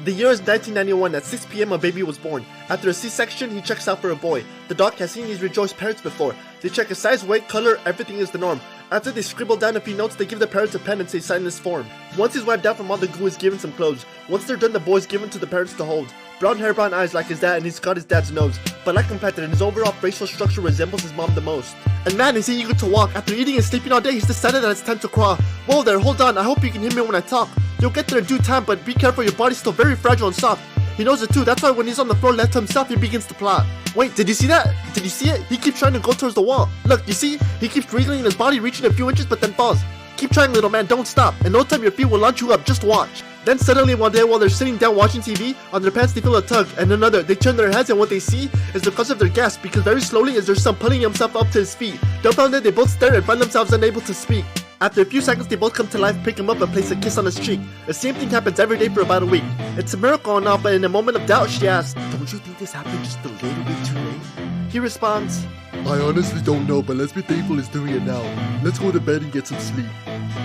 The year is 1991. At 6 p.m. a baby was born. After a C-section, he checks out for a boy. The doc has seen his rejoiced parents before. They check his size, weight, color, everything is the norm. After they scribble down a few notes, they give the parents a pen and say sign this form. Once he's wiped out from all the goo, he's given some clothes. Once they're done, the boy's given to the parents to hold. Brown hair, brown eyes like his dad, and he's got his dad's nose. But like competitor, his overall facial structure resembles his mom the most. And man, is he eager to walk. After eating and sleeping all day, he's decided that it's time to crawl. Whoa there, hold on, I hope you can hear me when I talk. You'll get there in due time, but be careful, your body's still very fragile and soft. He knows it too, that's why when he's on the floor left to himself, he begins to plot. Wait, did you see that? Did you see it? He keeps trying to go towards the wall. Look, you see? He keeps wriggling his body, reaching a few inches, but then falls. Keep trying, little man, don't stop. In no time, your feet will launch you up, just watch. Then suddenly one day while they're sitting down watching TV, on their pants they feel a tug, and another. They turn their heads and what they see is the cause of their gasp, because very slowly as their son pulling himself up to his feet. Dumbfounded, they both stare and find themselves unable to speak. After a few seconds, they both come to life, pick him up, and place a kiss on his cheek. The same thing happens every day for about a week. It's a miracle and all, but in a moment of doubt, she asks, "Don't you think this happened just a little bit too late?" He responds, "I honestly don't know, but let's be thankful he's doing it now. Let's go to bed and get some sleep."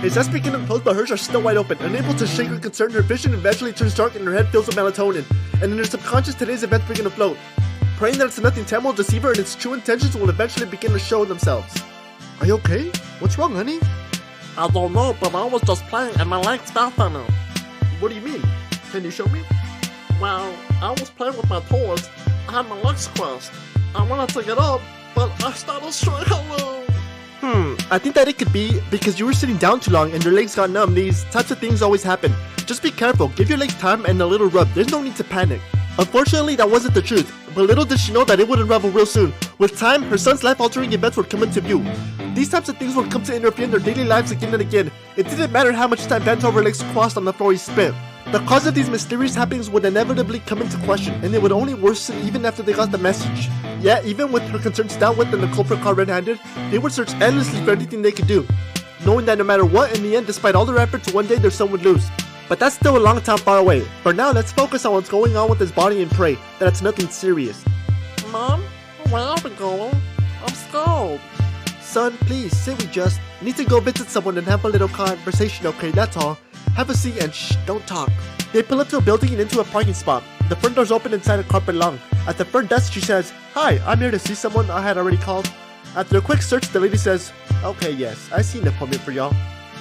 His eyes begin to close, but hers are still wide open. Unable to shake her concern, her vision eventually turns dark and her head fills with melatonin. And in her subconscious, today's events begin to float. Praying that it's nothing terrible to deceive her and its true intentions will eventually begin to show themselves. "Are you okay? What's wrong, honey?" "I don't know, but I was just playing and my legs felt on it." "What do you mean? Can you show me?" "Well, I was playing with my toys. I had my legs crossed. I wanted to get up, but I started struggling." I think that it could be because you were sitting down too long and your legs got numb. These types of things always happen. Just be careful, give your legs time and a little rub. There's no need to panic. Unfortunately, that wasn't the truth, but little did she know that it would unravel real soon. With time, her son's life-altering events would come into view. These types of things would come to interfere in their daily lives again and again. It didn't matter how much time bent over legs crossed on the floor he spent. The cause of these mysterious happenings would inevitably come into question, and it would only worsen even after they got the message. Yet, even with her concerns dealt with and the culprit caught red-handed, they would search endlessly for anything they could do, knowing that no matter what, in the end, despite all their efforts, one day their son would lose. But that's still a long time far away. For now, let's focus on what's going on with his body and pray that it's nothing serious. "Mom, where are we going? I'm scared." "Son, please, sit we just need to go visit someone and have a little conversation, okay? That's all. Have a seat and shh, don't talk." They pull up to a building and into a parking spot. The front door's open inside a carpet long. At the front desk, she says, "Hi, I'm here to see someone I had already called." After a quick search, the lady says, "Okay, yes, I see an appointment for y'all."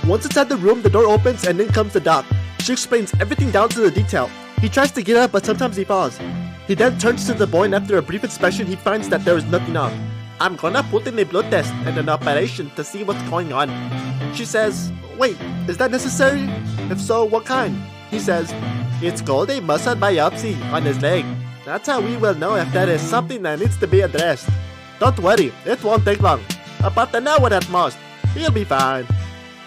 Once inside the room, the door opens and in comes the doc. She explains everything down to the detail. He tries to get up, but sometimes he falls. He then turns to the boy and after a brief inspection, he finds that there is nothing off. "I'm gonna put in a blood test and an operation to see what's going on." She says, "Wait, is that necessary? If so, what kind?" He says, "It's called a muscle biopsy on his leg. That's how we will know if there is something that needs to be addressed. Don't worry, it won't take long. About an hour at most. He'll be fine."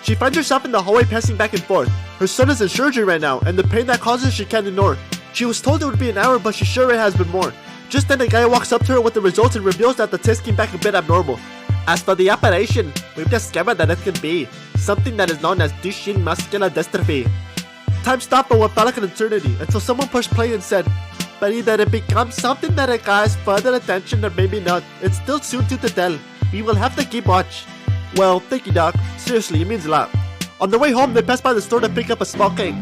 She finds herself in the hallway passing back and forth. Her son is in surgery right now, and the pain that causes she can't ignore. She was told it would be an hour, but she's sure it has been more. Just then a guy walks up to her with the results and reveals that the test came back a bit abnormal. "As for the operation, we've discovered that it could be something that is known as Duchenne Muscular Dystrophy." Time stopped for what felt like an eternity, until someone pushed play and said, "But either it becomes something that requires further attention or maybe not. It's still soon to tell. We will have to keep watch." "Well, thank you, Doc. Seriously, it means a lot." On their way home, they pass by the store to pick up a small cake.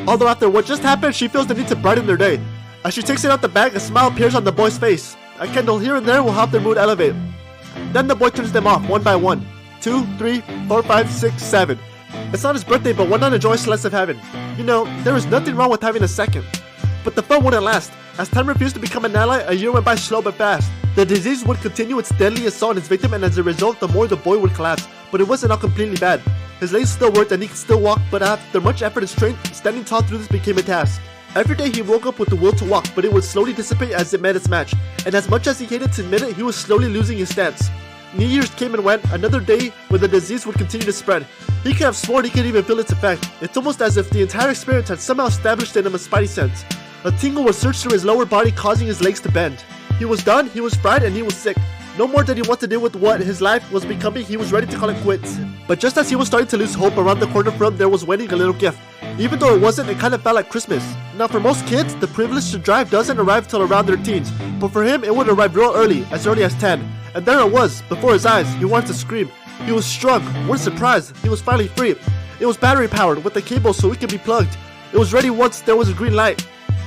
Although after what just happened, she feels the need to brighten their day. As she takes it out the bag, a smile appears on the boy's face. A candle here and there will help their mood elevate. Then the boy turns them off, one by one. 2, 3, 4, 5, 6, 7. It's not his birthday, but why not enjoy slice of heaven? You know, there is nothing wrong with having a second. But the fun wouldn't last. As time refused to become an ally, a year went by slow but fast. The disease would continue its deadly assault on its victim, and as a result, the more the boy would collapse. But it wasn't all completely bad. His legs still worked and he could still walk, but after much effort and strength, standing tall through this became a task. Every day he woke up with the will to walk, but it would slowly dissipate as it met its match. And as much as he hated to admit it, he was slowly losing his stance. New Year's came and went, another day where the disease would continue to spread. He could have sworn he could even feel its effect. It's almost as if the entire experience had somehow established in him a spidey sense. A tingle would surge through his lower body, causing his legs to bend. He was done, he was fried, and he was sick. No more did he want to deal with what his life was becoming, he was ready to call it quits. But just as he was starting to lose hope, around the corner from there was waiting a little gift. Even though it wasn't, it kind of felt like Christmas. Now for most kids, the privilege to drive doesn't arrive till around their teens. But for him, it would arrive real early as 10. And there it was, before his eyes. He wanted to scream. He was struck. What a surprise. He was finally free. It was battery powered with a cable so it could be plugged. It was ready once there was a green light.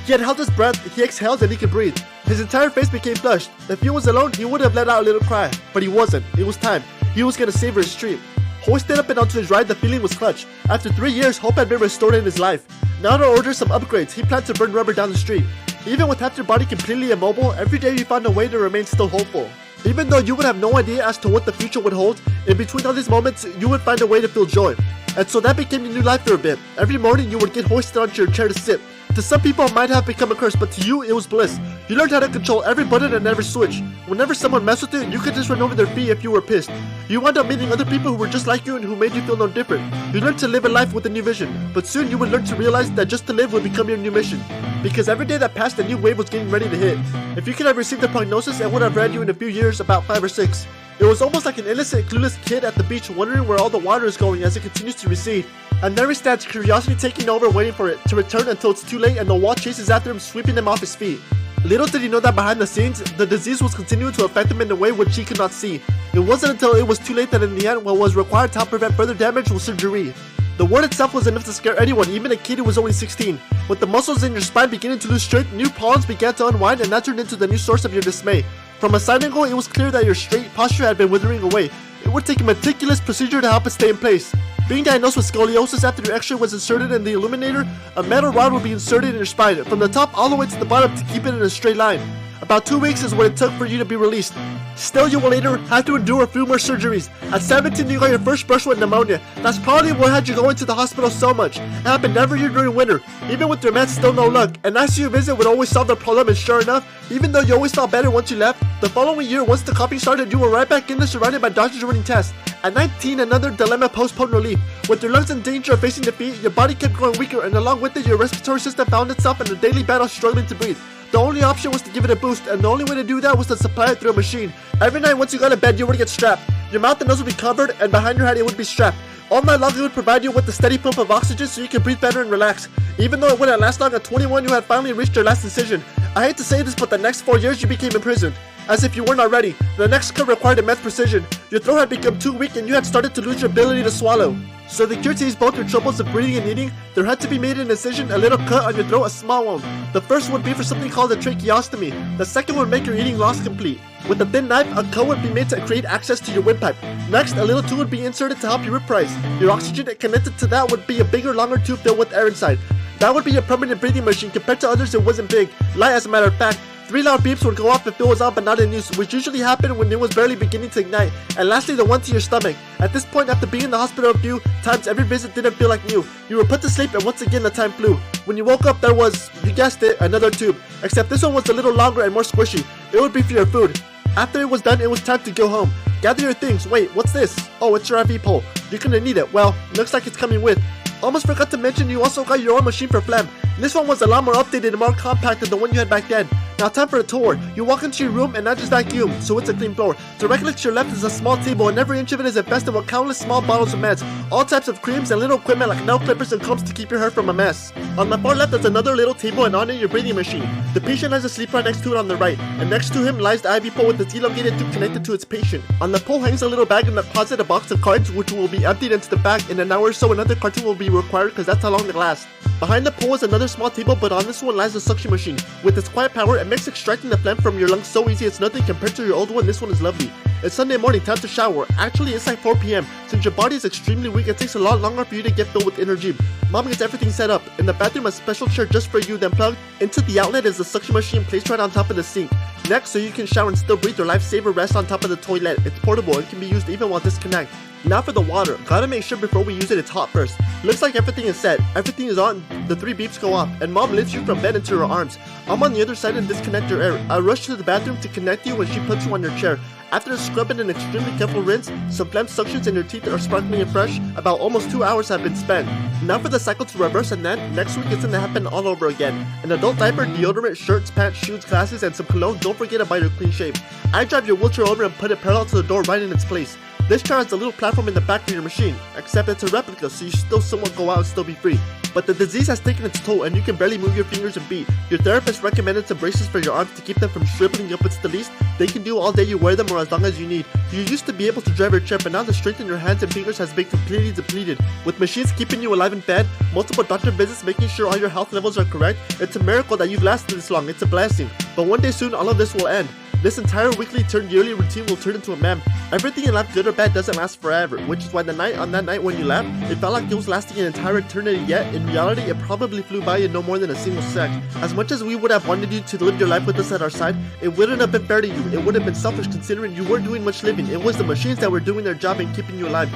He had held his breath, he exhaled, and he could breathe. His entire face became flushed. If he was alone, he would have let out a little cry. But he wasn't. It was time. He was gonna savor his treat. Hoisted up and onto his ride, the feeling was clutch. After 3 years, hope had been restored in his life. Now to order some upgrades, he planned to burn rubber down the street. Even with half your body completely immobile, every day you found a way to remain still hopeful. Even though you would have no idea as to what the future would hold, in between all these moments, you would find a way to feel joy. And so that became your new life for a bit. Every morning you would get hoisted onto your chair to sit. To some people it might have become a curse, but to you it was bliss. You learned how to control every button and every switch. Whenever someone messed with you, you could just run over their feet if you were pissed. You wound up meeting other people who were just like you and who made you feel no different. You learned to live a life with a new vision, but soon you would learn to realize that just to live would become your new mission. Because every day that passed, a new wave was getting ready to hit. If you could have received a prognosis, it would have read you in a few years, about 5 or 6. It was almost like an innocent, clueless kid at the beach wondering where all the water is going as it continues to recede. And there he stands, curiosity taking over, waiting for it to return until it's too late and the wall chases after him, sweeping him off his feet. Little did he know that behind the scenes, the disease was continuing to affect him in a way which he could not see. It wasn't until it was too late that in the end, what was required to help prevent further damage was surgery. The word itself was enough to scare anyone, even a kid who was only 16. With the muscles in your spine beginning to lose strength, new problems began to unwind, and that turned into the new source of your dismay. From a side angle, it was clear that your straight posture had been withering away. It would take a meticulous procedure to help it stay in place. Being diagnosed with scoliosis after your x-ray was inserted in the illuminator, a metal rod would be inserted in your spine, from the top all the way to the bottom to keep it in a straight line. About 2 weeks is what it took for you to be released. Still, you will later have to endure a few more surgeries. At 17, you got your first brush with pneumonia. That's probably what had you going to the hospital so much. It happened every year during winter. Even with your meds, still no luck. An ICU visit would always solve the problem, and sure enough, even though you always felt better once you left, the following year, once the coughing started, you were right back in there surrounded by doctors running tests. At 19, another dilemma postponed relief. With your lungs in danger of facing defeat, your body kept growing weaker, and along with it, your respiratory system found itself in a daily battle struggling to breathe. The only option was to give it a boost, and the only way to do that was to supply it through a machine. Every night once you got to bed, you would get strapped. Your mouth and nose would be covered, and behind your head it would be strapped. All night long it would provide you with a steady pump of oxygen so you could breathe better and relax. Even though it wouldn't last long, at 21 you had finally reached your last decision. I hate to say this, but the next 4 years you became imprisoned. As if you weren't already, the next cut required immense precision. Your throat had become too weak and you had started to lose your ability to swallow. So the cure to ease both your troubles of breathing and eating, there had to be made an incision, a little cut on your throat, a small one. The first would be for something called a tracheostomy. The second would make your eating loss complete. With a thin knife, a cut would be made to create access to your windpipe. Next, a little tube would be inserted to help you reprise. Your oxygen connected to that would be a bigger, longer tube filled with air inside. That would be a permanent breathing machine. Compared to others, it wasn't big. Light, as a matter of fact. 3 loud beeps would go off if it was on but not in use, which usually happened when it was barely beginning to ignite. And lastly, the one to your stomach. At this point, after being in the hospital a few times, every visit didn't feel like new. You were put to sleep and once again the time flew. When you woke up, there was, you guessed it, another tube. Except this one was a little longer and more squishy. It would be for your food. After it was done, it was time to go home. Gather your things. Wait, what's this? Oh, it's your IV pole. You're gonna need it. Well, looks like it's coming with. Almost forgot to mention you also got your own machine for phlegm. This one was a lot more updated and more compact than the one you had back then. Now time for a tour. You walk into your room and not just vacuum, so it's a clean floor. Directly to your left is a small table and every inch of it is infested with countless small bottles of meds. All types of creams and little equipment like nail clippers and combs to keep your hair from a mess. On the far left is another little table and on it your breathing machine. The patient has a sleep right next to it on the right. And next to him lies the IV pole with its elongated tube connected to its patient. On the pole hangs a little bag and deposit a box of cards which will be emptied into the bag. In an hour or so another carton will be required because that's how long they last. Behind the pole is another small table, but on this one lies the suction machine. With its quiet power, it makes extracting the phlegm from your lungs so easy it's nothing compared to your old one. This one is lovely. It's Sunday morning, time to shower. Actually, it's like 4 p.m. Since your body is extremely weak, it takes a lot longer for you to get filled with energy. Mom gets everything set up. In the bathroom, a special chair just for you, then plugged into the outlet is the suction machine placed right on top of the sink. Next, so you can shower and still breathe, your lifesaver rests on top of the toilet. It's portable and can be used even while disconnected. Now for the water. Gotta make sure before we use it's hot first. Looks like everything is set. Everything is on. The 3 beeps go off, and Mom lifts you from bed into her arms. I'm on the other side and disconnect your air. I rush to the bathroom to connect you when she puts you on your chair. After a scrub and an extremely careful rinse, some phlegm suctions and your teeth are sparkling and fresh. About almost 2 hours have been spent. Now for the cycle to reverse, and then next week it's gonna happen all over again. An adult diaper, deodorant, shirts, pants, shoes, glasses, and some cologne. Don't forget about your clean shave. I drive your wheelchair over and put it parallel to the door right in its place. This car has a little platform in the back of your machine, except it's a replica, so you still somewhat go out and still be free. But the disease has taken its toll and you can barely move your fingers and feet. Your therapist recommended some braces for your arms to keep them from shriveling up. It's the least they can do all day. You wear them or as long as you need. You used to be able to drive your chair, but now the strength in your hands and fingers has been completely depleted. With machines keeping you alive in bed, multiple doctor visits making sure all your health levels are correct, it's a miracle that you've lasted this long. It's a blessing. But one day soon, all of this will end. This entire weekly turned yearly routine will turn into a mem. Everything in life, good or bad, doesn't last forever, which is why on that night when you laughed, it felt like it was lasting an entire eternity, yet in reality it probably flew by in no more than a single sec. As much as we would have wanted you to live your life with us at our side, it wouldn't have been fair to you. It would have been selfish considering you weren't doing much living. It was the machines that were doing their job and keeping you alive.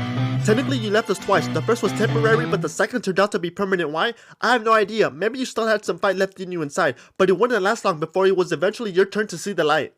Technically you left us twice. The first was temporary, but the second turned out to be permanent. Why? I have no idea. Maybe you still had some fight left in you inside, but it wouldn't last long before it was eventually your turn to see the light.